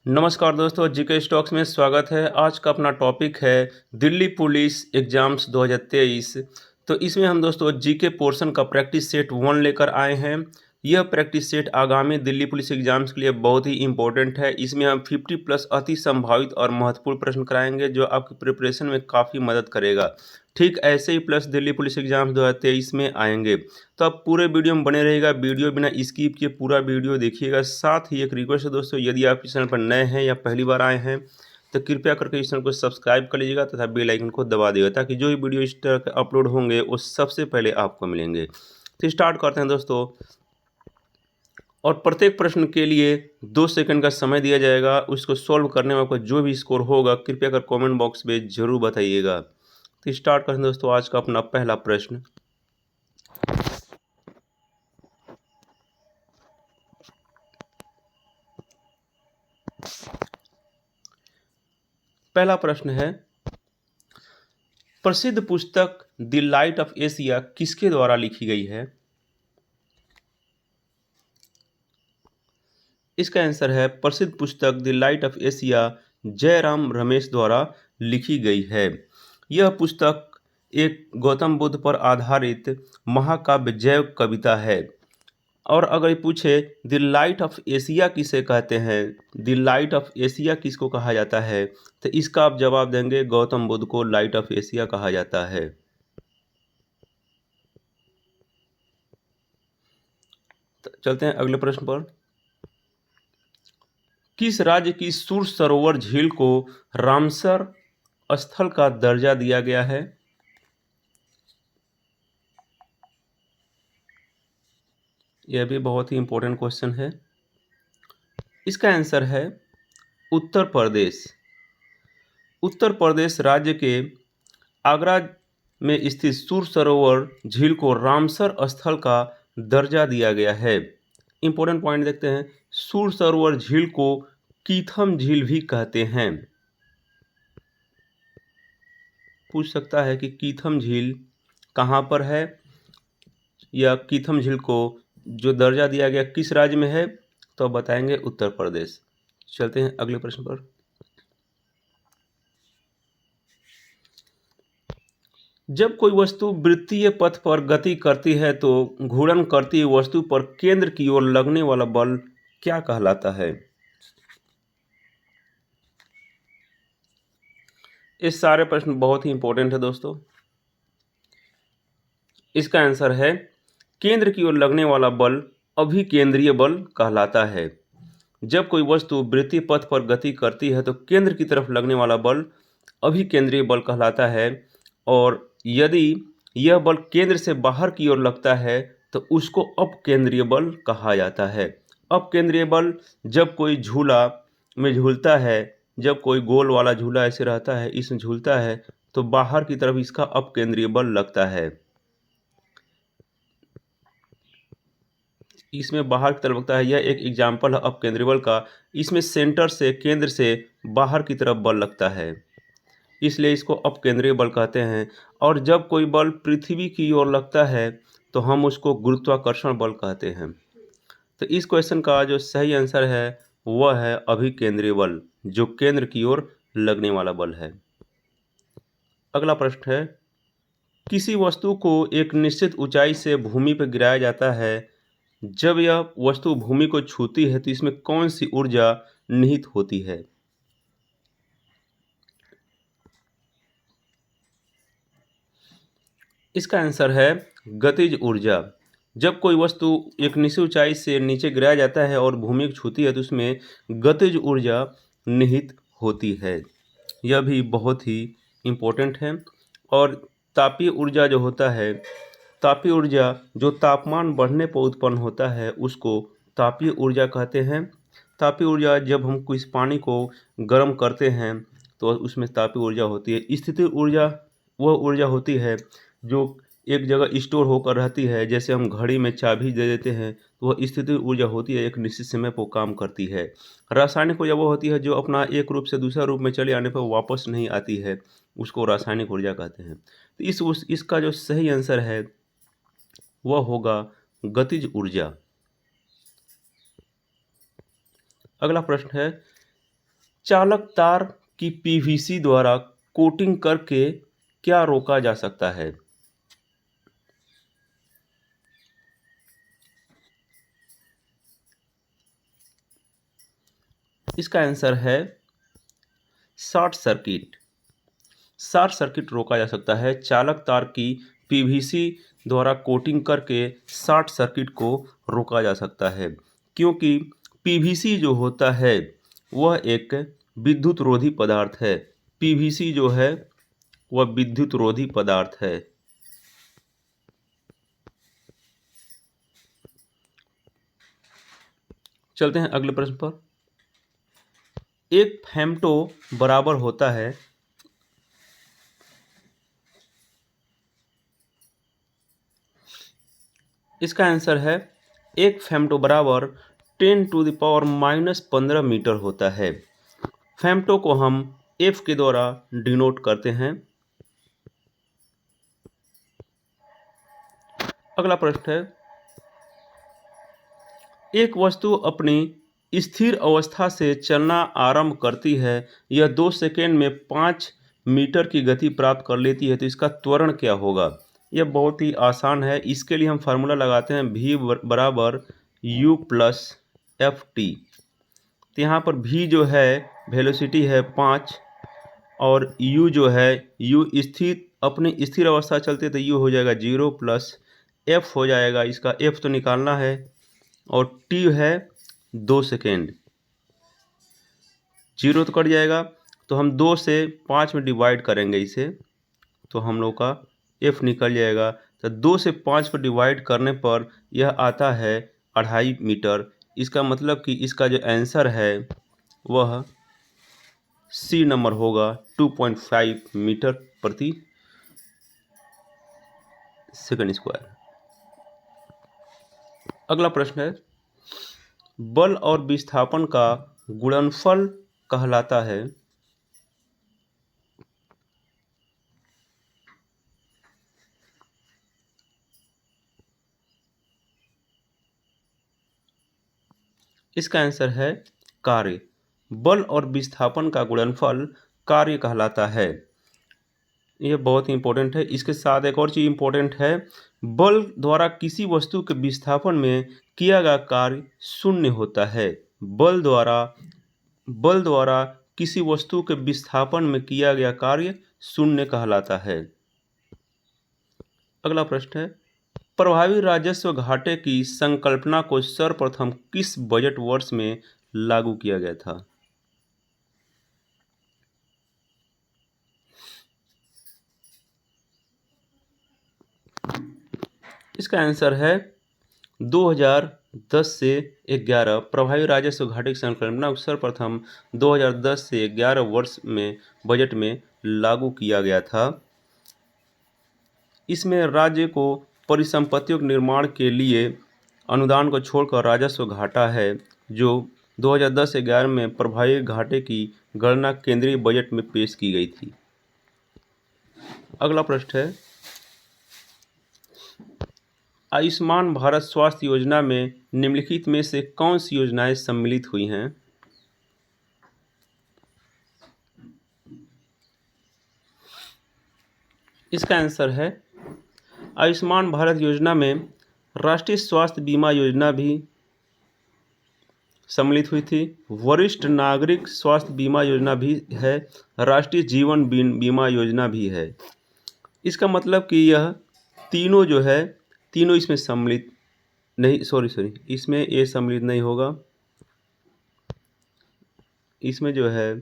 नमस्कार दोस्तों, GK stocks में स्वागत है। आज का अपना टॉपिक है दिल्ली पुलिस एग्ज़ाम्स 2023। तो इसमें हम दोस्तों जीके पोर्शन का प्रैक्टिस सेट 1 लेकर आए हैं। यह प्रैक्टिस सेट आगामी दिल्ली पुलिस एग्ज़ाम्स के लिए बहुत ही इम्पोर्टेंट है। इसमें हम 50 प्लस अति संभावित और महत्वपूर्ण प्रश्न कराएंगे जो आपकी प्रिपरेशन में काफ़ी मदद करेगा। ठीक ऐसे ही प्लस दिल्ली पुलिस एग्ज़ाम्स 2023 में आएंगे। तो आप पूरे वीडियो में बने रहेगा, वीडियो बिना स्किप किए पूरा वीडियो देखिएगा। साथ ही एक रिक्वेस्ट है दोस्तों, यदि आप इस चैनल पर नए हैं या पहली बार आए हैं तो कृपया करके इस चैनल को सब्सक्राइब कर लीजिएगा तथा बेल आइकन को दबा दिएगा ताकि जो भी वीडियो इस तरह के अपलोड होंगे वो सबसे पहले आपको मिलेंगे। तो स्टार्ट करते हैं दोस्तों, और प्रत्येक प्रश्न के लिए 2 सेकंड का समय दिया जाएगा। उसको सॉल्व करने में आपका जो भी स्कोर होगा कृपया कर कमेंट बॉक्स में ज़रूर बताइएगा। तो स्टार्ट करते हैं दोस्तों आज का अपना पहला प्रश्न। पहला प्रश्न है, प्रसिद्ध पुस्तक द लाइट ऑफ एशिया किसके द्वारा लिखी गई है? इसका आंसर है प्रसिद्ध पुस्तक the light of Asia Jairam Ramesh द्वारा लिखी गई है। यह पुस्तक एक गौतम बुद्ध पर आधारित महाकाव्य जैव कविता है। और अगर ये पूछे द लाइट ऑफ एशिया किसे कहते हैं, द लाइट ऑफ एशिया किसको कहा जाता है, तो इसका आप जवाब देंगे गौतम बुद्ध को लाइट ऑफ एशिया कहा जाता है। तो चलते हैं अगले प्रश्न पर। किस राज्य की सुर सरोवर झील को रामसर स्थल का दर्जा दिया गया है? यह भी बहुत ही इंपॉर्टेंट क्वेश्चन है। इसका आंसर है उत्तर प्रदेश। उत्तर प्रदेश राज्य के आगरा में स्थित सुर सरोवर झील को रामसर स्थल का दर्जा दिया गया है। इंपॉर्टेंट पॉइंट देखते हैं, सुर सरोवर झील को कीथम झील भी कहते हैं। पूछ सकता है कि कीथम झील कहाँ पर है, या कीथम झील को जो दर्जा दिया गया किस राज्य में है, तो बताएंगे उत्तर प्रदेश। चलते हैं अगले प्रश्न पर। जब कोई वस्तु वृत्तीय पथ पर गति करती है तो घूर्णन करती हुई वस्तु पर केंद्र की ओर लगने वाला बल क्या कहलाता है? ये सारे प्रश्न बहुत ही इंपॉर्टेंट है दोस्तों। इसका आंसर है केंद्र की ओर लगने वाला बल अभिकेंद्रीय बल कहलाता है। जब कोई वस्तु वृत्तीय पथ पर गति करती है तो केंद्र की तरफ लगने वाला बल अभिकेंद्रीय बल कहलाता है। और यदि यह बल केंद्र से बाहर की ओर लगता है तो उसको अपकेंद्रीय बल कहा जाता है। अपकेंद्रीय बल जब कोई झूला में झूलता है, जब कोई गोल वाला झूला ऐसे रहता है, इसमें झूलता है तो बाहर की तरफ इसका अपकेंद्रीय बल लगता है। इसमें बाहर की तरफ लगता है, यह एक एग्जाम्पल है अपकेंद्रीय बल का। इसमें सेंटर से, केंद्र से बाहर की तरफ बल लगता है, इसलिए इसको अपकेंद्रीय बल कहते हैं। और जब कोई बल पृथ्वी की ओर लगता है तो हम उसको गुरुत्वाकर्षण बल कहते हैं। तो इस क्वेश्चन का जो सही आंसर है वह है अभिकेंद्रीय बल, जो केंद्र की ओर लगने वाला बल है। अगला प्रश्न है, किसी वस्तु को एक निश्चित ऊंचाई से भूमि पर गिराया जाता है। जब यह वस्तु भूमि को छूती है तो इसमें कौन सी ऊर्जा निहित होती है? इसका आंसर है गतिज ऊर्जा। जब कोई वस्तु एक निश्चित ऊंचाई से नीचे गिराया जाता है और भूमि को छूती है तो उसमें गतिज ऊर्जा निहित होती है। यह भी बहुत ही इम्पोर्टेंट है। और तापीय ऊर्जा जो होता है, तापीय ऊर्जा जो तापमान बढ़ने पर उत्पन्न होता है उसको तापीय ऊर्जा कहते हैं। तापीय ऊर्जा जब हम किसी पानी को गर्म करते हैं तो उसमें तापीय ऊर्जा होती है। स्थितिज ऊर्जा वह ऊर्जा होती है जो एक जगह स्टोर होकर रहती है। जैसे हम घड़ी में चाबी दे देते हैं तो वह स्थितिज ऊर्जा होती है, एक निश्चित समय पर काम करती है। रासायनिक ऊर्जा वो होती है जो अपना एक रूप से दूसरा रूप में चले आने पर वापस नहीं आती है, उसको रासायनिक ऊर्जा कहते हैं। तो इसका जो सही आंसर है वह होगा गतिज ऊर्जा। अगला प्रश्न है, चालक तार की पीवीसी द्वारा कोटिंग करके क्या रोका जा सकता है? इसका आंसर है शॉर्ट सर्किट। शॉर्ट सर्किट रोका जा सकता है चालक तार की पीवीसी द्वारा कोटिंग करके शॉर्ट सर्किट को रोका जा सकता है, क्योंकि पीवीसी जो होता है वह एक विद्युत रोधी पदार्थ है। पीवीसी जो है वह विद्युत रोधी पदार्थ है। चलते हैं अगले प्रश्न पर। एक फेम्टो बराबर होता है इसका आंसर है एक फेम्टो बराबर 10⁻⁻15 मीटर होता है। फेम्टो को हम F के द्वारा डिनोट करते हैं। अगला प्रश्न है, एक वस्तु अपनी स्थिर अवस्था से चलना आरंभ करती है, यह 2 सेकेंड में 5 मीटर की गति प्राप्त कर लेती है, तो इसका त्वरण क्या होगा? यह बहुत ही आसान है। इसके लिए हम फार्मूला लगाते हैं v बराबर u प्लस एफ टी। तो यहाँ पर v जो है वेलोसिटी है 5 और u जो है u अपनी स्थिर अवस्था चलते तो u हो जाएगा 0 प्लस f हो जाएगा, इसका f तो निकालना है, और t है 2 सेकेंड। 0 तो कट जाएगा, तो हम 2 से 5 में डिवाइड करेंगे इसे, तो हम लोग का f निकल जाएगा। तो 2 से 5 को डिवाइड करने पर यह आता है 2.5 मीटर। इसका मतलब कि इसका जो आंसर है वह सी नंबर होगा 2.5 मीटर प्रति सेकंड स्क्वायर। अगला प्रश्न है, बल और विस्थापन का गुणनफल कहलाता है। इसका आंसर है कार्य। बल और विस्थापन का गुणनफल कार्य कहलाता है। यह बहुत ही इंपॉर्टेंट है। इसके साथ एक और चीज़ इंपॉर्टेंट है, बल द्वारा किसी वस्तु के विस्थापन में किया गया कार्य शून्य होता है। बल द्वारा किसी वस्तु के विस्थापन में किया गया कार्य शून्य कहलाता है। अगला प्रश्न है, प्रभावी राजस्व घाटे की संकल्पना को सर्वप्रथम किस बजट वर्ष में लागू किया गया था? इसका आंसर है 2010 से 11। प्रभावी राजस्व घाटे की संकल्पना को सर्वप्रथम 2010 से 11 वर्ष में बजट में लागू किया गया था। इसमें राज्य को परिसंपत्तियों के निर्माण के लिए अनुदान को छोड़कर राजस्व घाटा है, जो 2010 से 11 में प्रभावी घाटे की गणना केंद्रीय बजट में पेश की गई थी। अगला प्रश्न है, आयुष्मान भारत स्वास्थ्य योजना में निम्नलिखित में से कौन सी योजनाएं सम्मिलित हुई हैं? इसका आंसर है आयुष्मान भारत योजना में राष्ट्रीय स्वास्थ्य बीमा योजना भी सम्मिलित हुई थी, वरिष्ठ नागरिक स्वास्थ्य बीमा योजना भी है, राष्ट्रीय जीवन बीमा योजना भी है। इसका मतलब कि यह तीनों जो है, तीनों इसमें सम्मिलित नहीं, सॉरी इसमें ये सम्मिलित नहीं होगा। इसमें जो है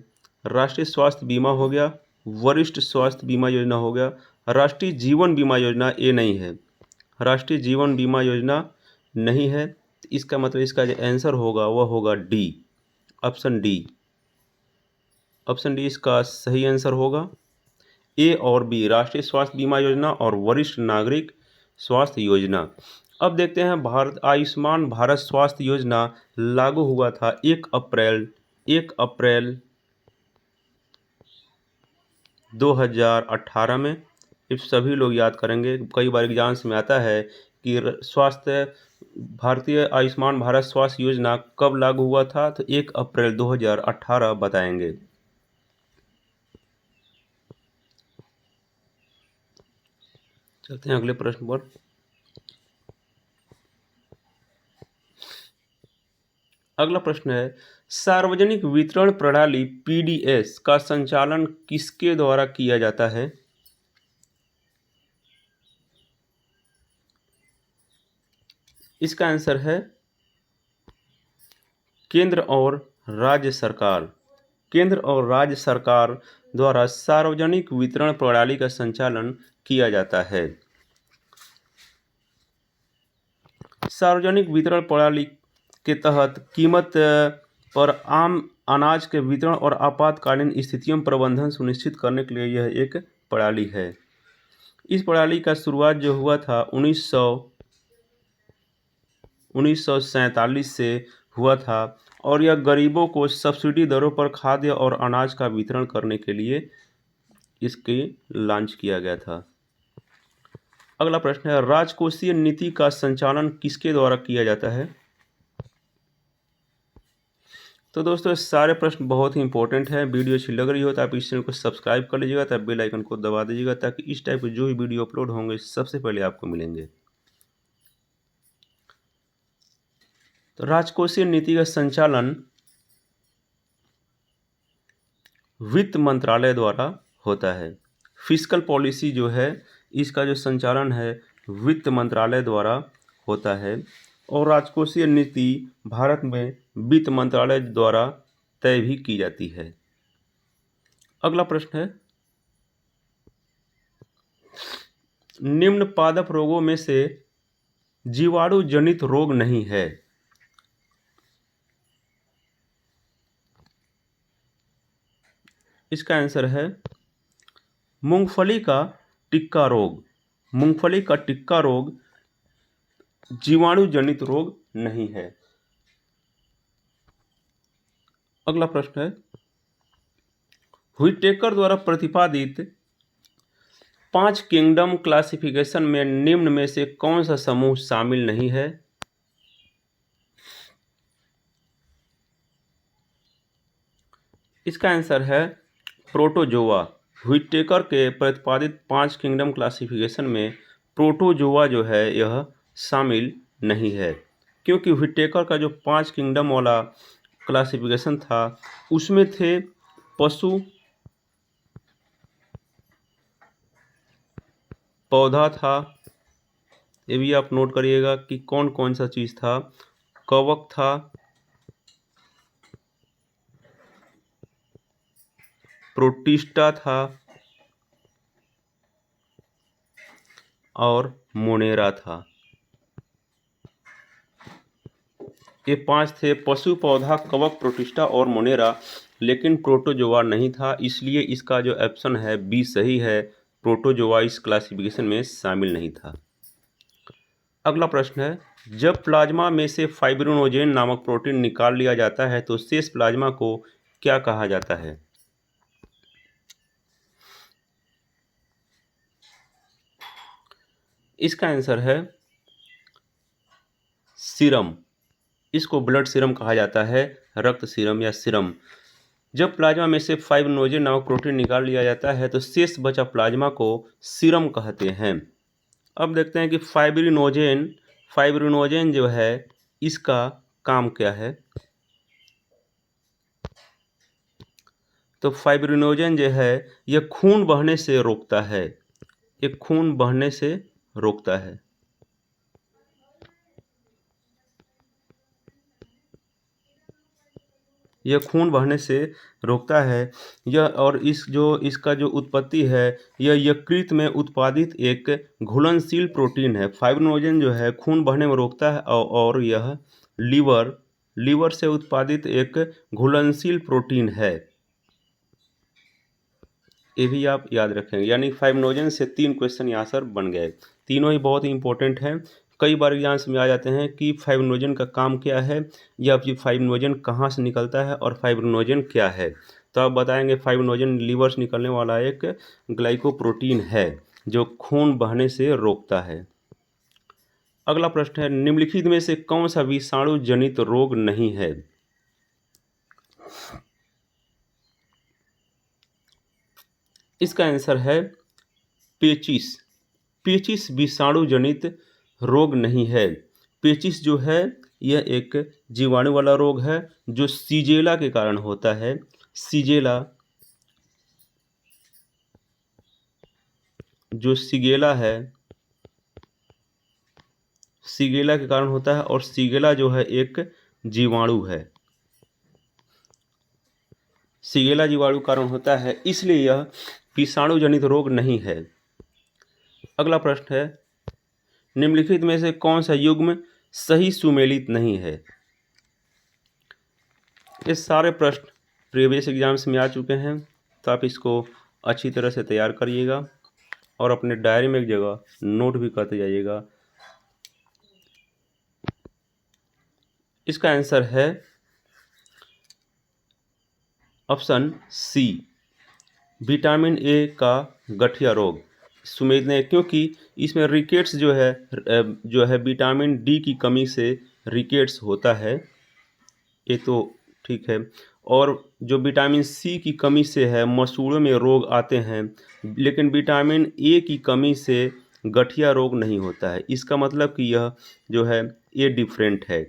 राष्ट्रीय स्वास्थ्य बीमा हो गया, वरिष्ठ स्वास्थ्य बीमा योजना हो गया, राष्ट्रीय जीवन बीमा योजना ये नहीं है, राष्ट्रीय जीवन बीमा योजना नहीं है। इसका मतलब इसका जो आंसर होगा वह होगा D, option D. Option D इसका सही आंसर होगा। ए और बी, राष्ट्रीय स्वास्थ्य बीमा योजना और वरिष्ठ नागरिक स्वास्थ्य योजना। अब देखते हैं, आयुष्मान भारत स्वास्थ्य योजना लागू हुआ था 1 अप्रैल 2018 में। इस सभी लोग याद करेंगे, कई बार एग्जाम्स में आता है कि भारतीय आयुष्मान भारत स्वास्थ्य योजना कब लागू हुआ था? तो 1 अप्रैल 2018 बताएंगे। चलते हैं अगले प्रश्न पर। अगला प्रश्न है, सार्वजनिक वितरण प्रणाली पीडीएस का संचालन किसके द्वारा किया जाता है? इसका आंसर है केंद्र और राज्य सरकार। केंद्र और राज्य सरकार द्वारा सार्वजनिक वितरण प्रणाली का संचालन किया जाता है। सार्वजनिक वितरण प्रणाली के तहत कीमत पर आम अनाज के वितरण और आपातकालीन स्थितियों में प्रबंधन सुनिश्चित करने के लिए यह एक प्रणाली है। इस प्रणाली का शुरुआत जो हुआ था 1947 से हुआ था और यह गरीबों को सब्सिडी दरों पर खाद्य और अनाज का वितरण करने के लिए इसके लॉन्च किया गया था। अगला प्रश्न है, राजकोषीय नीति का संचालन किसके द्वारा किया जाता है? तो दोस्तों सारे प्रश्न बहुत ही इंपॉर्टेंट हैं। वीडियो अच्छी लग रही हो तो आप इस चैनल को सब्सक्राइब कर लीजिएगा, तब बेल आइकन को दबा दीजिएगा ताकि इस टाइप के जो भी वीडियो अपलोड होंगे सबसे पहले आपको मिलेंगे। तो राजकोषीय नीति का संचालन वित्त मंत्रालय द्वारा होता है। फिस्कल पॉलिसी जो है इसका जो संचालन है वित्त मंत्रालय द्वारा होता है और राजकोषीय नीति भारत में वित्त मंत्रालय द्वारा तय भी की जाती है। अगला प्रश्न है, निम्न पादप रोगों में से जीवाणु जनित रोग नहीं है। इसका आंसर है मूंगफली का टिक्का रोग। मूंगफली का टिक्का रोग जीवाणु जनित रोग नहीं है। अगला प्रश्न है, व्हिटेकर द्वारा प्रतिपादित 5 किंगडम क्लासिफिकेशन में निम्न में से कौन सा समूह शामिल नहीं है? इसका आंसर है प्रोटोजोआ। व्हिटेकर के प्रतिपादित 5 किंगडम क्लासिफिकेशन में प्रोटोजोआ जो है यह शामिल नहीं है, क्योंकि व्हिटेकर का जो 5 किंगडम वाला क्लासिफिकेशन था उसमें थे पशु, पौधा था, ये भी आप नोट करिएगा कि कौन कौन सा चीज़ था, कवक था, प्रोटिस्टा था और मोनेरा था। ये 5 थे, पशु, पौधा, कवक, प्रोटिस्टा और मोनेरा, लेकिन प्रोटोजोआ नहीं था, इसलिए इसका जो ऑप्शन है बी सही है। प्रोटोजोआ इस क्लासिफिकेशन में शामिल नहीं था। अगला प्रश्न है, जब प्लाज्मा में से फाइब्रिनोजेन नामक प्रोटीन निकाल लिया जाता है तो शेष प्लाज्मा को क्या कहा जाता है? इसका आंसर है सीरम। इसको ब्लड सीरम कहा जाता है, रक्त सीरम या सीरम। जब प्लाज्मा में से फाइब्रिनोजेन नामक प्रोटीन निकाल लिया जाता है तो शेष बचा प्लाज्मा को सीरम कहते हैं। अब देखते हैं कि फाइब्रिनोजेन जो है इसका काम क्या है। तो फाइब्रिनोजेन जो है यह खून बहने से रोकता है। ये खून बहने से रोकता है। यह खून बहने से रोकता है। यह और इसका जो उत्पत्ति है यह यकृत में उत्पादित एक घुलनशील प्रोटीन है। फाइब्रिनोजेन जो है खून बहने में रोकता है और यह लीवर से उत्पादित एक घुलनशील प्रोटीन है। ये भी आप याद रखेंगे, यानी फाइब्रिनोजेन से 3 क्वेश्चन यहाँ सर बन गए। तीनों ही बहुत ही इंपॉर्टेंट हैं। कई बार एग्जाम्स में आ जाते हैं कि फाइब्रिनोजेन का काम क्या है या फिर फाइब्रिनोजेन कहाँ से निकलता है और फाइब्रिनोजेन क्या है। तो आप बताएंगे फाइब्रिनोजेन लीवर से निकलने वाला एक ग्लाइकोप्रोटीन है जो खून बहने से रोकता है। अगला प्रश्न है, निम्नलिखित में से कौन सा विषाणु जनित रोग नहीं है? इसका आंसर है पेचिस। पेचिस विषाणु जनित रोग नहीं है। पेचिस जो है यह एक जीवाणु वाला रोग है जो सीजेला के कारण होता है। सीजेला जो सीगेला है, सीगेला के कारण होता है और सीगेला जो है एक जीवाणु है। सीगेला जीवाणु कारण होता है, इसलिए यह विषाणु जनित रोग नहीं है। अगला प्रश्न है, निम्नलिखित में से कौन सा युग्म सही सुमेलित नहीं है? ये सारे प्रश्न प्रीवियस एग्जाम्स में आ चुके हैं, तो आप इसको अच्छी तरह से तैयार करिएगा और अपने डायरी में एक जगह नोट भी करते जाइएगा। इसका आंसर है ऑप्शन सी, विटामिन ए का गठिया रोग सुमेलित नहीं, क्योंकि इसमें रिकेट्स जो है विटामिन डी की कमी से रिकेट्स होता है, ये तो ठीक है। और जो विटामिन सी की कमी से है मसूड़ों में रोग आते हैं, लेकिन विटामिन ए की कमी से गठिया रोग नहीं होता है। इसका मतलब कि यह जो है ये डिफरेंट है।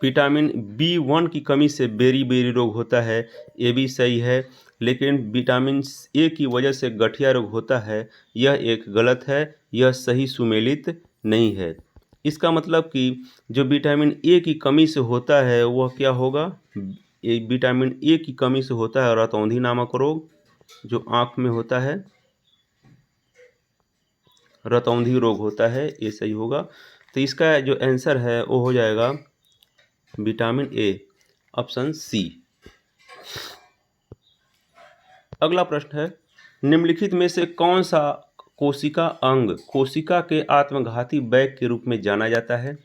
विटामिन B1 की कमी से बेरी बेरी रोग होता है, ये भी सही है, लेकिन विटामिन ए की वजह से गठिया रोग होता है, यह एक गलत है, यह सही सुमेलित नहीं है। इसका मतलब कि जो विटामिन ए की कमी से होता है वह क्या होगा? विटामिन ए की कमी से होता है रतौंधी नामक रोग, जो आँख में होता है, रतौंधी रोग होता है, ये सही होगा। तो इसका जो आंसर है वो हो जाएगा विटामिन ए, ऑप्शन सी। अगला प्रश्न है, निम्नलिखित में से कौन सा कोशिका अंग कोशिका के आत्मघाती बैग के रूप में जाना जाता है?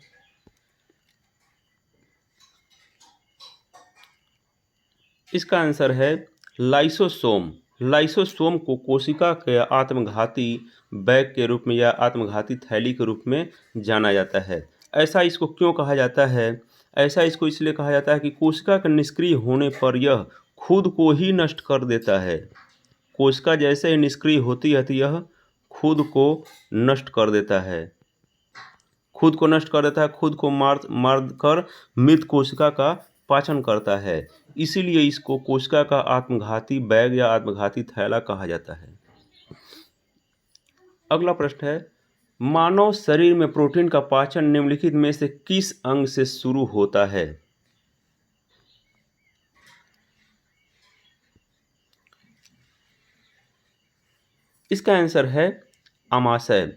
इसका आंसर है लाइसोसोम। लाइसोसोम को कोशिका के आत्मघाती बैग के रूप में या आत्मघाती थैली के रूप में जाना जाता है। ऐसा इसको क्यों कहा जाता है? ऐसा इसको इसलिए कहा जाता है कि कोशिका के निष्क्रिय होने पर यह खुद को ही नष्ट कर देता है। कोशिका जैसे ही निष्क्रिय होती है तो यह खुद को नष्ट कर देता है, खुद को नष्ट कर देता है, खुद को मार कर मृत कोशिका का पाचन करता है। इसीलिए इसको कोशिका का आत्मघाती बैग या आत्मघाती थैला कहा जाता है। अगला प्रश्न है, मानव शरीर में प्रोटीन का पाचन निम्नलिखित में से किस अंग से शुरू होता है? इसका आंसर है आमाशय।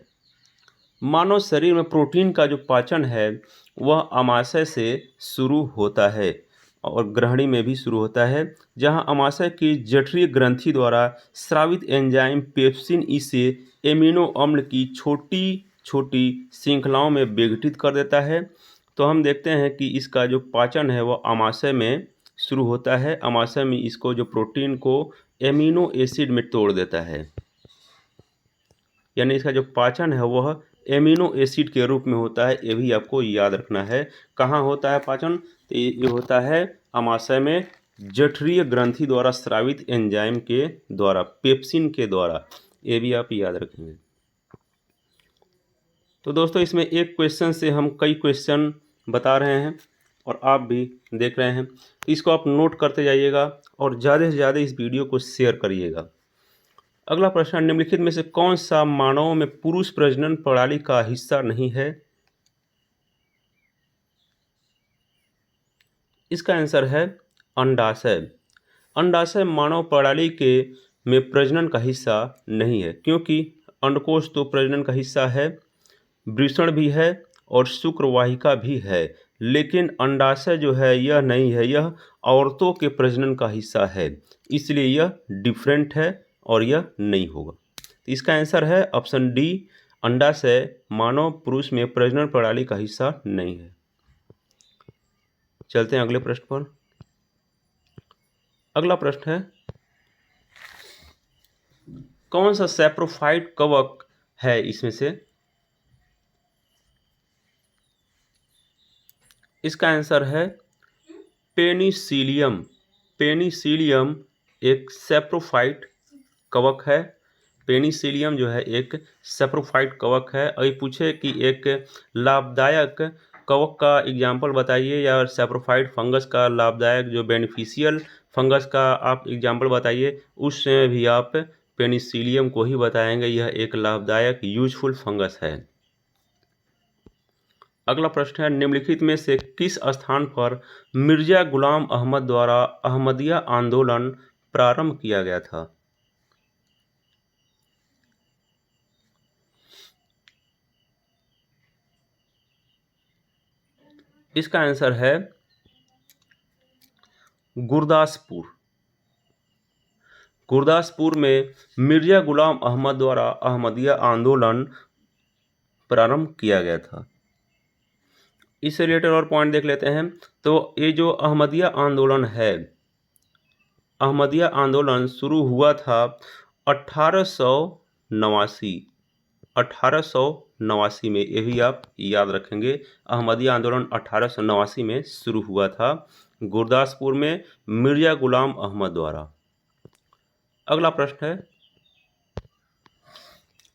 मानव शरीर में प्रोटीन का जो पाचन है वह आमाशय से शुरू होता है और ग्रहणी में भी शुरू होता है, जहां आमाशय की जठरीय ग्रंथि द्वारा स्रावित एंजाइम पेप्सिन इसे एमिनो अम्ल की छोटी छोटी श्रृंखलाओं में विघटित कर देता है। तो हम देखते हैं कि इसका जो पाचन है वह आमाशय में शुरू होता है। आमाशय में इसको जो प्रोटीन को एमिनो एसिड में तोड़ देता है, यानी इसका जो पाचन है वह एमिनो एसिड के रूप में होता है। ये भी आपको याद रखना है। कहाँ होता है पाचन? तो ये होता है आमाशय में जठरीय ग्रंथि द्वारा स्रावित एंजाइम के द्वारा, पेप्सिन के द्वारा। ये भी आप याद रखेंगे। तो दोस्तों इसमें एक क्वेश्चन से हम कई क्वेश्चन बता रहे हैं और आप भी देख रहे हैं, इसको आप नोट करते जाइएगा और ज़्यादा से ज़्यादा इस वीडियो को शेयर करिएगा। अगला प्रश्न, निम्नलिखित में से कौन सा मानवों में पुरुष प्रजनन प्रणाली का हिस्सा नहीं है? इसका आंसर है अंडाशय। अंडाशय मानव प्रणाली के में प्रजनन का हिस्सा नहीं है, क्योंकि अंडकोश तो प्रजनन का हिस्सा है, वृषण भी है और शुक्रवाहिका भी है, लेकिन अंडाशय जो है यह नहीं है, यह औरतों के प्रजनन का हिस्सा है, इसलिए यह डिफरेंट है और यह नहीं होगा। तो इसका आंसर है ऑप्शन डी, अंडाशय मानव पुरुष में प्रजनन प्रणाली का हिस्सा नहीं है। चलते हैं अगले प्रश्न पर। अगला प्रश्न है, कौन सा सैप्रोफाइट कवक है इसमें से? इसका आंसर है पेनिसिलियम। पेनिसिलियम एक सैप्रोफाइट कवक है। पेनिसिलियम जो है एक सैप्रोफाइट कवक है। अभी पूछे कि एक लाभदायक कवक का एग्जाम्पल बताइए या सैप्रोफाइट फंगस का लाभदायक जो बेनिफिशियल फंगस का आप एग्जाम्पल बताइए, उसमें भी आप पेनिसिलियम को ही बताएंगे, यह एक लाभदायक यूजफुल फंगस है। अगला प्रश्न है, निम्नलिखित में से किस स्थान पर मिर्जा गुलाम अहमद द्वारा अहमदिया आंदोलन प्रारंभ किया गया था? इसका आंसर है गुरदासपुर। गुरदासपुर में मिर्जा गुलाम अहमद द्वारा अहमदिया आंदोलन प्रारंभ किया गया था। इससे रिलेटेड और पॉइंट देख लेते हैं। तो ये जो अहमदिया आंदोलन है, अहमदिया आंदोलन शुरू हुआ था 1889 में। ये भी आप याद रखेंगे, अहमदिया आंदोलन 1889 में शुरू हुआ था गुरदासपुर में मिर्जा गुलाम अहमद द्वारा। अगला प्रश्न है,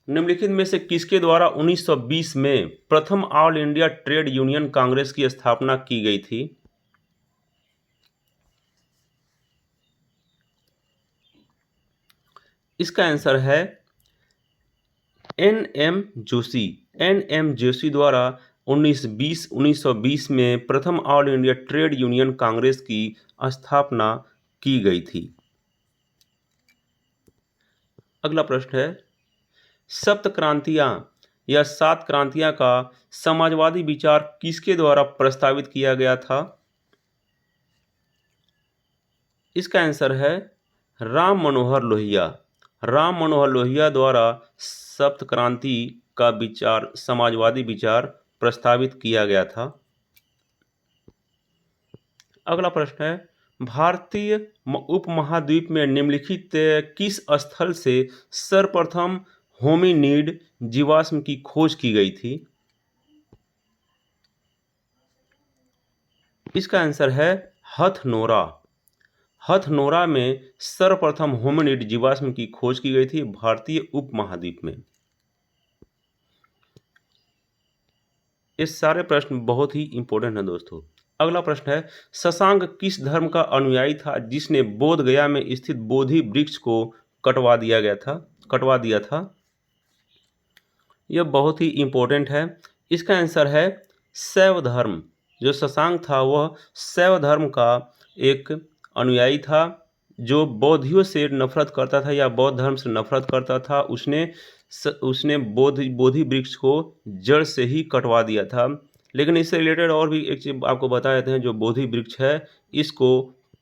निम्नलिखित में से किसके द्वारा 1920 में प्रथम all India trade union Congress की स्थापना की गई थी? इसका आंसर है एन.एम. जोशी। एन.एम. जोशी द्वारा 1920 में प्रथम all India trade union Congress की स्थापना की गई थी। अगला प्रश्न है, सप्त क्रांतियां या 7 क्रांतियां का समाजवादी विचार किसके द्वारा प्रस्तावित किया गया था? इसका आंसर है राम मनोहर लोहिया। राम मनोहर लोहिया द्वारा सप्त क्रांति का विचार, समाजवादी विचार प्रस्तावित किया गया था। अगला प्रश्न है, भारतीय उपमहाद्वीप में निम्नलिखित किस स्थल से सर्वप्रथम होमिनिड जीवाश्म की खोज की गई थी? इसका आंसर है हथनोरा। हथनोरा में सर्वप्रथम होमिनिड जीवाश्म की खोज की गई थी भारतीय उपमहाद्वीप में। ये सारे प्रश्न बहुत ही इंपॉर्टेंट हैं दोस्तों। अगला प्रश्न है, शशांक किस धर्म का अनुयायी था जिसने बोध गया में स्थित बोधि वृक्ष को कटवा दिया था? यह बहुत ही इंपॉर्टेंट है। इसका आंसर है शैव धर्म। जो शशांक था वह शैव धर्म का एक अनुयायी था जो बौद्धियों से नफरत करता था या बौद्ध धर्म से नफरत करता था। उसने बोधि वृक्ष को जड़ से ही कटवा दिया था। लेकिन इससे रिलेटेड और भी एक चीज़ आपको बता देते हैं। जो बोधि वृक्ष है इसको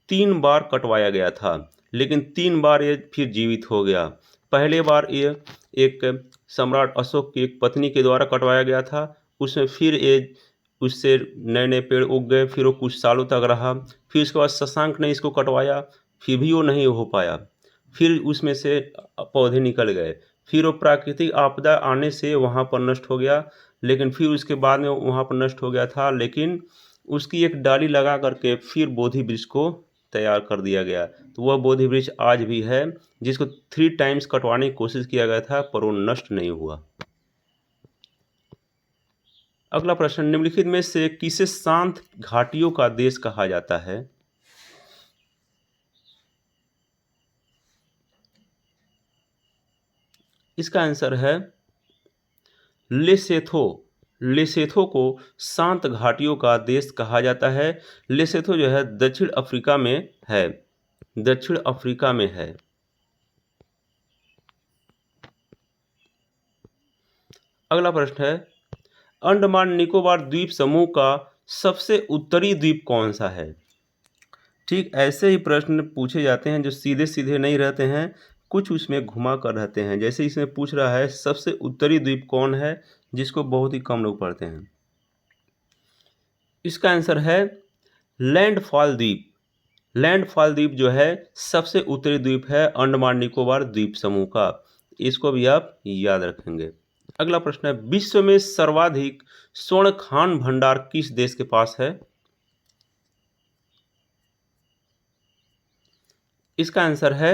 3 बार कटवाया गया था, लेकिन 3 बार ये फिर जीवित हो गया। पहले बार ये एक सम्राट अशोक की एक पत्नी के द्वारा कटवाया गया था। उसमें फिर ये उससे नए नए पेड़ उग गए, फिर वो कुछ सालों तक रहा। फिर उसके बाद शशांक ने इसको कटवाया, फिर भी वो नहीं हो पाया। फिर उसमें से पौधे निकल गए। फिर वो प्राकृतिक आपदा आने से वहाँ पर नष्ट हो गया, लेकिन फिर उसके बाद में वहाँ पर नष्ट हो गया था। लेकिन उसकी एक डाली लगा करके फिर बोधि वृक्ष को तैयार कर दिया गया। तो वह बोधि वृक्ष आज भी है, जिसको 3 टाइम्स कटवाने की कोशिश किया गया था पर वो नष्ट नहीं हुआ। अगला प्रश्न, निम्नलिखित में से किसे शांत घाटियों का देश कहा जाता है? इसका आंसर है लेसेथो। लेसेथो को शांत घाटियों का देश कहा जाता है। लेसेथो जो है दक्षिण अफ्रीका में है। दक्षिण अफ्रीका में है। अगला प्रश्न है, अंडमान निकोबार द्वीप समूह का सबसे उत्तरी द्वीप कौन सा है? ठीक ऐसे ही प्रश्न पूछे जाते हैं जो सीधे सीधे नहीं रहते हैं, कुछ उसमें घुमा कर रहते हैं। जैसे इसमें पूछ रहा है सबसे उत्तरी द्वीप कौन है, जिसको बहुत ही कम लोग पढ़ते हैं। इसका आंसर है लैंडफॉल द्वीप। लैंडफॉल द्वीप जो है सबसे उत्तरी द्वीप है अंडमान निकोबार द्वीप समूह का। इसको भी आप याद रखेंगे। अगला प्रश्न है, विश्व में सर्वाधिक स्वर्ण खान भंडार किस देश के पास है? इसका आंसर है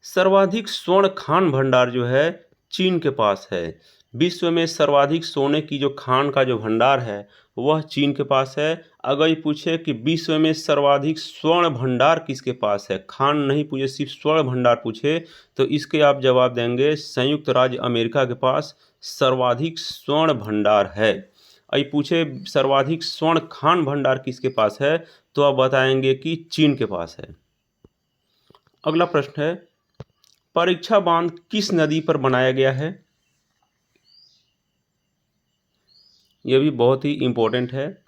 सर्वाधिक स्वर्ण खान भंडार जो है चीन के पास है। विश्व में सर्वाधिक सोने की जो खान का जो भंडार है वह चीन के पास है। अगर ये पूछे कि विश्व में सर्वाधिक स्वर्ण भंडार किसके पास है, खान नहीं पूछे, सिर्फ स्वर्ण भंडार पूछे, तो इसके आप जवाब देंगे संयुक्त राज्य अमेरिका के पास सर्वाधिक स्वर्ण भंडार है। और ये पूछे सर्वाधिक स्वर्ण खान भंडार किसके पास है, तो आप बताएंगे कि चीन के पास है। अगला प्रश्न है, परीक्षा बांध किस नदी पर बनाया गया है? यह भी बहुत ही इम्पोर्टेंट है।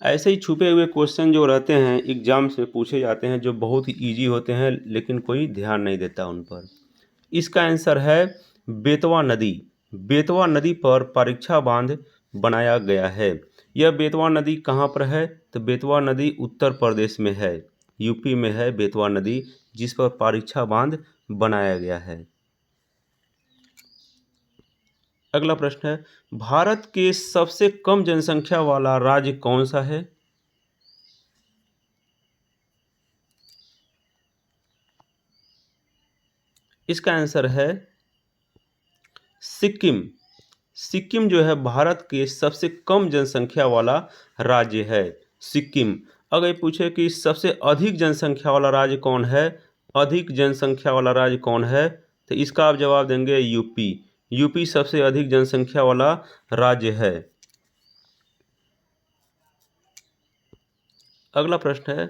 ऐसे ही छुपे हुए क्वेश्चन जो रहते हैं एग्जाम्स में पूछे जाते हैं, जो बहुत ही ईजी होते हैं लेकिन कोई ध्यान नहीं देता उन पर। इसका आंसर है बेतवा नदी। बेतवा नदी पर परीक्षा बांध बनाया गया है। यह बेतवा नदी कहाँ पर है? तो बेतवा नदी उत्तर प्रदेश में है, यूपी में है बेतवा नदी, जिस पर परीक्षा बांध बनाया गया है। अगला प्रश्न है, भारत के सबसे कम जनसंख्या वाला राज्य कौन सा है? इसका आंसर है सिक्किम। सिक्किम जो है भारत के सबसे कम जनसंख्या वाला राज्य है, सिक्किम। अगर ये पूछे कि सबसे अधिक जनसंख्या वाला राज्य कौन है, अधिक जनसंख्या वाला राज्य कौन है, तो इसका आप जवाब देंगे यूपी। यूपी सबसे अधिक जनसंख्या वाला राज्य है। अगला प्रश्न है,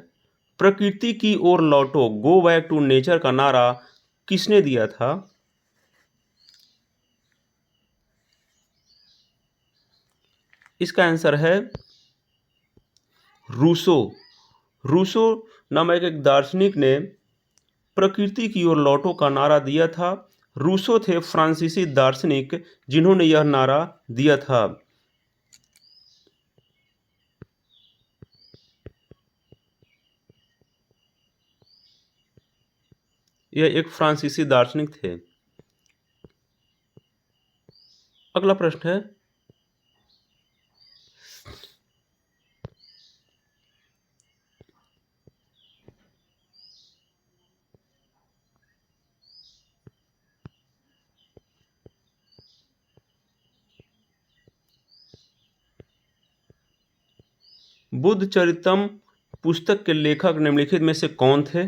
प्रकृति की ओर लौटो, गो बैक टू नेचर का नारा किसने दिया था? इसका आंसर है रूसो। रूसो नामक एक दार्शनिक ने प्रकृति की ओर लौटो का नारा दिया था। रूसो थे फ्रांसीसी दार्शनिक जिन्होंने यह नारा दिया था। यह एक फ्रांसीसी दार्शनिक थे। अगला प्रश्न है, बुद्ध चरितम पुस्तक के लेखक निम्नलिखित में से कौन थे?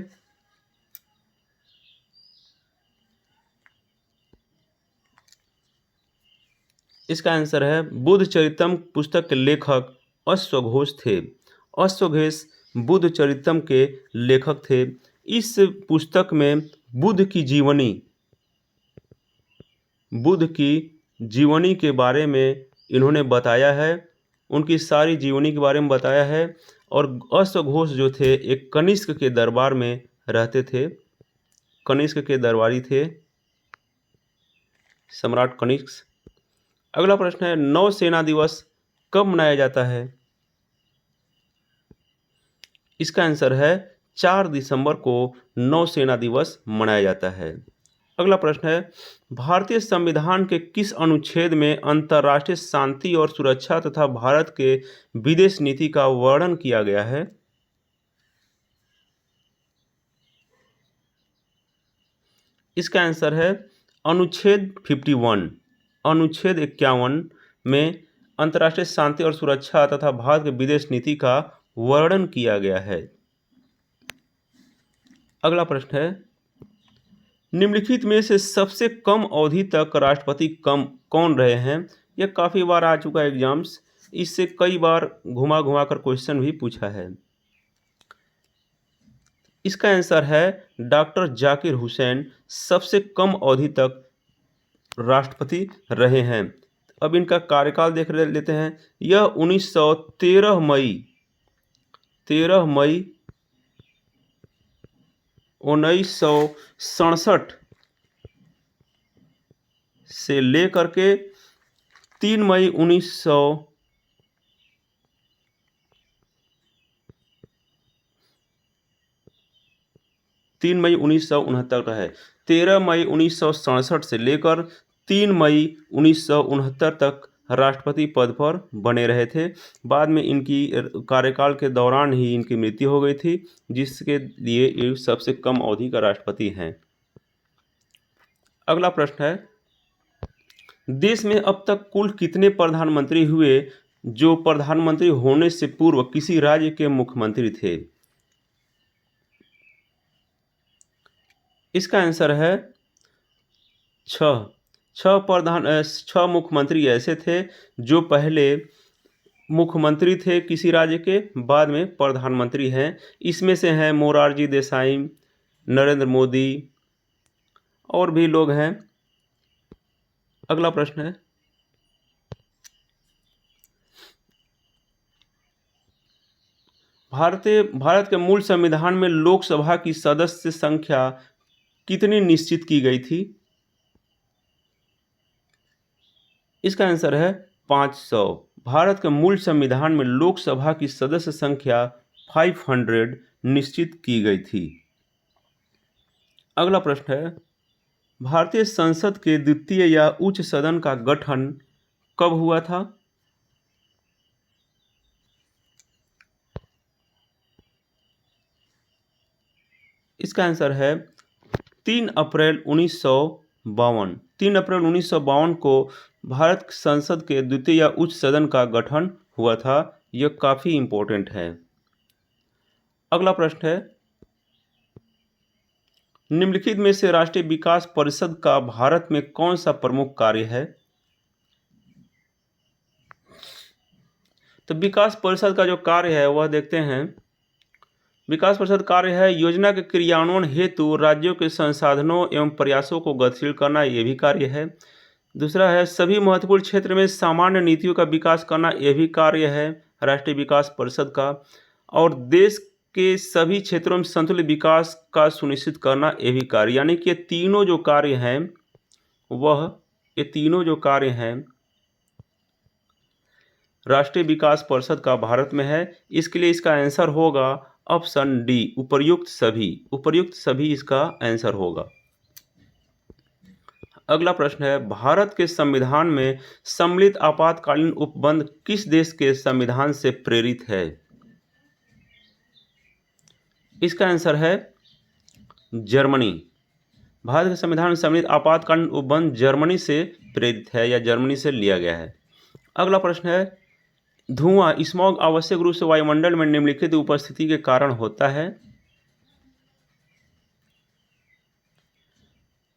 इसका आंसर है बुद्ध चरितम पुस्तक के लेखक अश्वघोष थे। अश्वघोष बुद्ध चरितम के लेखक थे। इस पुस्तक में बुद्ध की जीवनी के बारे में इन्होंने बताया है, उनकी सारी जीवनी के बारे में बताया है। और अश्वघोष जो थे एक कनिष्क के दरबार में रहते थे, कनिष्क के दरबारी थे, सम्राट कनिष्क। अगला प्रश्न है, नौसेना दिवस कब मनाया जाता है? इसका आंसर है 4 दिसंबर को नौसेना दिवस मनाया जाता है। अगला प्रश्न है, भारतीय संविधान के किस अनुच्छेद में अंतर्राष्ट्रीय शांति और सुरक्षा तथा भारत के विदेश नीति का वर्णन किया गया है? इसका आंसर है अनुच्छेद 51। अनुच्छेद 51 में अंतर्राष्ट्रीय शांति और सुरक्षा तथा भारत के विदेश नीति का वर्णन किया गया है। अगला प्रश्न है, निम्नलिखित में से सबसे कम अवधि तक राष्ट्रपति कौन रहे हैं? यह काफ़ी बार आ चुका है एग्जाम्स, इससे कई बार घुमा घुमा कर क्वेश्चन भी पूछा है। इसका आंसर है डॉक्टर जाकिर हुसैन सबसे कम अवधि तक राष्ट्रपति रहे हैं। अब इनका कार्यकाल देख लेते हैं। यह 13 मई 1967 से लेकर के 3 मई 1969 है। 13 मई 1967 से लेकर 3 मई 1969 तक राष्ट्रपति पद पर बने रहे थे। बाद में इनकी कार्यकाल के दौरान ही इनकी मृत्यु हो गई थी, जिसके लिए ये सबसे कम अवधि का राष्ट्रपति हैं। अगला प्रश्न है, देश में अब तक कुल कितने प्रधानमंत्री हुए जो प्रधानमंत्री होने से पूर्व किसी राज्य के मुख्यमंत्री थे? इसका आंसर है 6। 6 मुख्यमंत्री ऐसे थे जो पहले मुख्यमंत्री थे किसी राज्य के, बाद में प्रधानमंत्री हैं। इसमें से हैं मोरारजी देसाई, नरेंद्र मोदी और भी लोग हैं। अगला प्रश्न है, भारत के मूल संविधान में लोकसभा की सदस्य संख्या कितनी निश्चित की गई थी? इसका आंसर है 500। भारत के मूल संविधान में लोकसभा की सदस्य संख्या 500 निश्चित की गई थी। अगला प्रश्न है, भारतीय संसद के द्वितीय या उच्च सदन का गठन कब हुआ था? इसका आंसर है 3 अप्रैल 1952। 3 अप्रैल 1952 को भारत संसद के द्वितीय या उच्च सदन का गठन हुआ था। यह काफ़ी इम्पोर्टेंट है। अगला प्रश्न है, निम्नलिखित में से राष्ट्रीय विकास परिषद का भारत में कौन सा प्रमुख कार्य है? तो विकास परिषद का जो कार्य है वह देखते हैं। विकास परिषद कार्य है योजना के क्रियान्वयन हेतु राज्यों के संसाधनों एवं प्रयासों को गतिशील करना, ये भी कार्य है। दूसरा है सभी महत्वपूर्ण क्षेत्र में सामान्य नीतियों का विकास करना, यह भी कार्य है राष्ट्रीय विकास परिषद का। और देश के सभी क्षेत्रों में संतुलित विकास का सुनिश्चित करना, यह भी कार्य। यानी कि ये तीनों जो कार्य हैं राष्ट्रीय विकास परिषद का भारत में है। इसके लिए इसका आंसर होगा ऑप्शन डी, उपर्युक्त सभी इसका आंसर होगा। अगला प्रश्न है, भारत के संविधान में सम्मिलित आपातकालीन उपबंध किस देश के संविधान से प्रेरित है? इसका आंसर है जर्मनी। भारत के संविधान में सम्मिलित आपातकालीन उपबंध जर्मनी से प्रेरित है या जर्मनी से लिया गया है। अगला प्रश्न है, धुआं स्मॉग आवश्यक रूप से वायुमंडल में निम्नलिखित उपस्थिति के कारण होता है।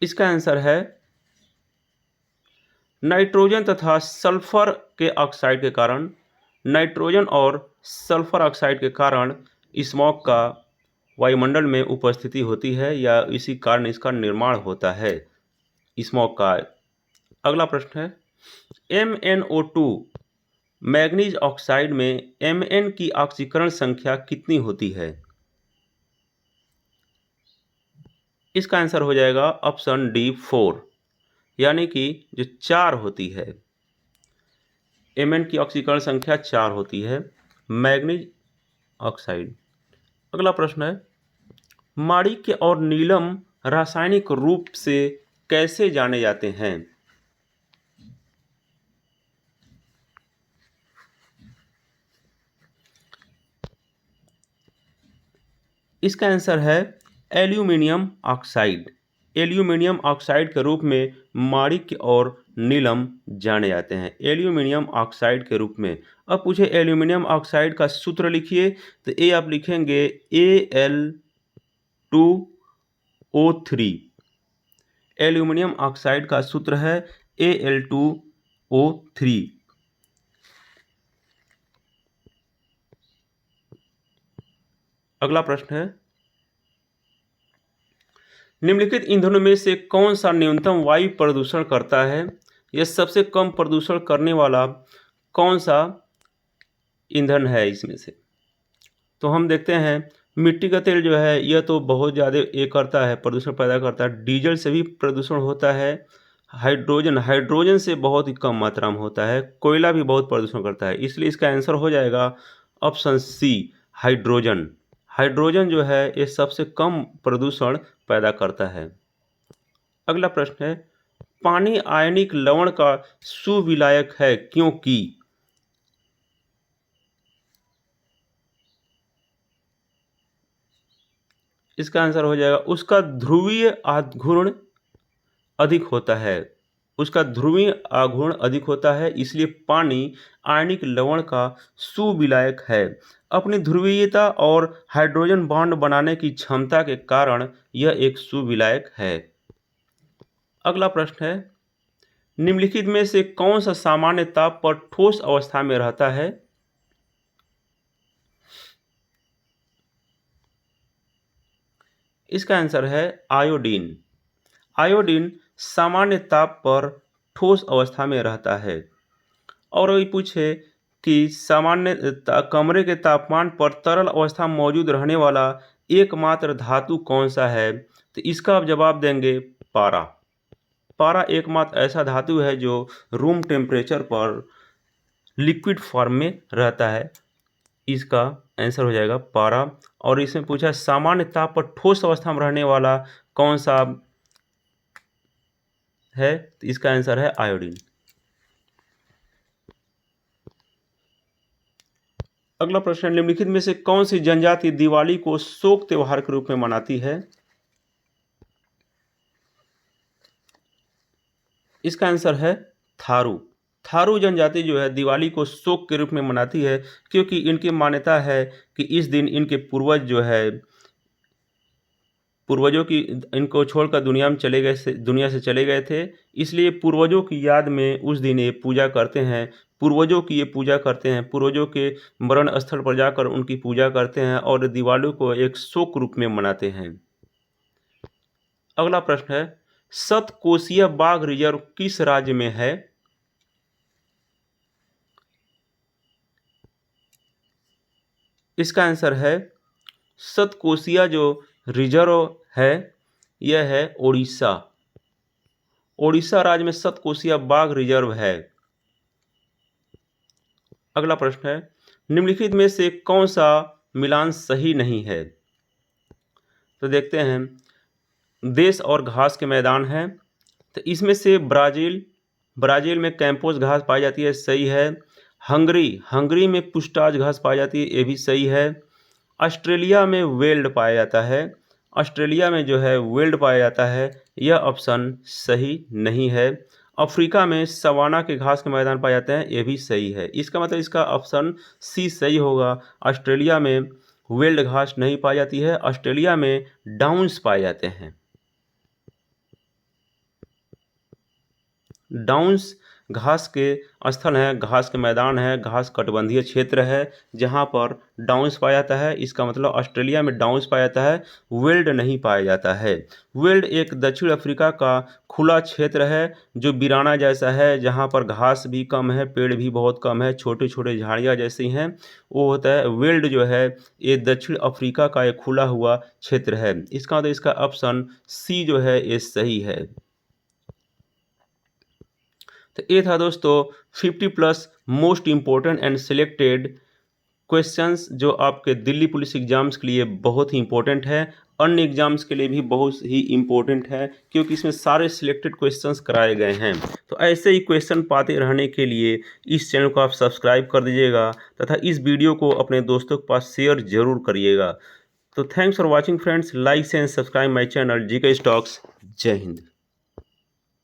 इसका आंसर है नाइट्रोजन तथा सल्फर के ऑक्साइड के कारण। नाइट्रोजन और सल्फर ऑक्साइड के कारण स्मॉग का वायुमंडल में उपस्थिति होती है या इसी कारण इसका निर्माण होता है स्मॉग का। अगला प्रश्न है, MnO2 मैग्नीज ऑक्साइड में Mn की ऑक्सीकरण संख्या कितनी होती है? इसका आंसर हो जाएगा ऑप्शन डी 4, यानी कि जो 4 होती है। Mn की ऑक्सीकरण संख्या 4 होती है मैग्नीज ऑक्साइड। अगला प्रश्न है, माणिक्य और नीलम रासायनिक रूप से कैसे जाने जाते हैं? इसका आंसर है एल्यूमिनियम ऑक्साइड। एल्यूमिनियम ऑक्साइड के रूप में माणिक्य और नीलम जाने जाते हैं, एल्यूमिनियम ऑक्साइड के रूप में। अब पूछे एल्यूमिनियम ऑक्साइड का सूत्र लिखिए, तो ये आप लिखेंगे Al2O3। एल्यूमिनियम ऑक्साइड का सूत्र है Al2O3। अगला प्रश्न है, निम्नलिखित ईंधनों में से कौन सा न्यूनतम वायु प्रदूषण करता है? यह सबसे कम प्रदूषण करने वाला कौन सा ईंधन है इसमें से? तो हम देखते हैं मिट्टी का तेल जो है यह तो बहुत ज़्यादा ये करता है, प्रदूषण पैदा करता है। डीजल से भी प्रदूषण होता है। हाइड्रोजन से बहुत ही कम मात्रा में होता है। कोयला भी बहुत प्रदूषण करता है, इसलिए इसका आंसर हो जाएगा ऑप्शन सी, हाइड्रोजन। हाइड्रोजन जो है ये सबसे कम प्रदूषण पैदा करता है। अगला प्रश्न है, पानी आयनिक लवण का सुविलायक है क्योंकि। इसका आंसर हो जाएगा उसका ध्रुवीय आघूर्ण अधिक होता है। उसका ध्रुवीय आघूर्ण अधिक होता है, इसलिए पानी आयनिक लवण का सुविलायक है। अपनी ध्रुवीयता और हाइड्रोजन बॉन्ड बनाने की क्षमता के कारण यह एक सुविलायक है। अगला प्रश्न है, निम्नलिखित में से कौन सा सामान्य ताप पर ठोस अवस्था में रहता है? इसका आंसर है आयोडीन। आयोडीन सामान्य ताप पर ठोस अवस्था में रहता है। और ये पूछे कि सामान्य कमरे के तापमान पर तरल अवस्था में मौजूद रहने वाला एकमात्र धातु कौन सा है? तो इसका आप जवाब देंगे पारा। पारा एकमात्र ऐसा धातु है जो रूम टेम्परेचर पर लिक्विड फॉर्म में रहता है। इसका आंसर हो जाएगा पारा। और इसमें पूछा सामान्य ताप पर ठोस अवस्था में रहने वाला कौन सा है? तो इसका आंसर है आयोडीन। अगला प्रश्न, निम्नलिखित में से कौन सी जनजाति दिवाली को शोक त्योहार के रूप में मनाती है? इसका आंसर है थारू। थारू जनजाति जो है दिवाली को शोक के रूप में मनाती है क्योंकि इनकी मान्यता है कि इस दिन इनके पूर्वज जो है पूर्वजों की इनको छोड़कर दुनिया से चले गए थे, इसलिए पूर्वजों की याद में उस दिन ये पूजा करते हैं। पूर्वजों की ये पूजा करते हैं, पूर्वजों के मरण स्थल पर जाकर उनकी पूजा करते हैं और दिवाली को एक शोक रूप में मनाते हैं। अगला प्रश्न है, सतकोशीय बाघ रिजर्व किस राज्य में है? इसका आंसर है सतकोशीय जो रिजर्व है यह है ओडिशा। ओडिशा राज्य में सतकोशीय बाघ रिजर्व है। अगला प्रश्न है, निम्नलिखित में से कौन सा मिलान सही नहीं है? तो देखते हैं, देश और घास के मैदान हैं, तो इसमें से ब्राज़ील में कैंपोस घास पाई जाती है, सही है। हंगरी में पुस्टाज घास पाई जाती है, ये भी सही है। ऑस्ट्रेलिया में वेल्ड पाया जाता है, ऑस्ट्रेलिया में जो है वेल्ड पाया जाता है, यह ऑप्शन सही नहीं है। अफ्रीका में सवाना के घास के मैदान पाए जाते हैं, ये भी सही है। इसका मतलब इसका ऑप्शन सी सही होगा। ऑस्ट्रेलिया में वेल्ड घास नहीं पाई जाती है, ऑस्ट्रेलिया में डाउन्स पाए जाते हैं। डाउन्स घास के स्थल हैं, घास के मैदान है, घास कटिबंधीय क्षेत्र है जहाँ पर डाउन्स पाया जाता है। इसका मतलब ऑस्ट्रेलिया में डाउन्स पाया जाता है, वेल्ड नहीं पाया जाता है। वेल्ड एक दक्षिण अफ्रीका का खुला क्षेत्र है जो वीराना जैसा है, जहाँ पर घास भी कम है, पेड़ भी बहुत कम है, छोटे छोटे झाड़ियाँ जैसी हैं, वो होता है। वेल्ड जो है ये दक्षिण अफ्रीका का एक खुला हुआ क्षेत्र है। इसका मतलब इसका ऑप्शन सी जो है ये सही है। तो ये था दोस्तों 50+ most important and selected questions जो आपके दिल्ली पुलिस एग्जाम्स के लिए बहुत ही इंपॉर्टेंट है, अन्य एग्जाम्स के लिए भी बहुत ही इंपॉर्टेंट है क्योंकि इसमें सारे सिलेक्टेड क्वेश्चंस कराए गए हैं। तो ऐसे ही क्वेश्चन पाते रहने के लिए इस चैनल को आप सब्सक्राइब कर दीजिएगा तथा इस वीडियो को अपने दोस्तों के पास शेयर जरूर करिएगा। तो thanks for watching friends, like and subscribe my channel GK stocks. जय हिंद।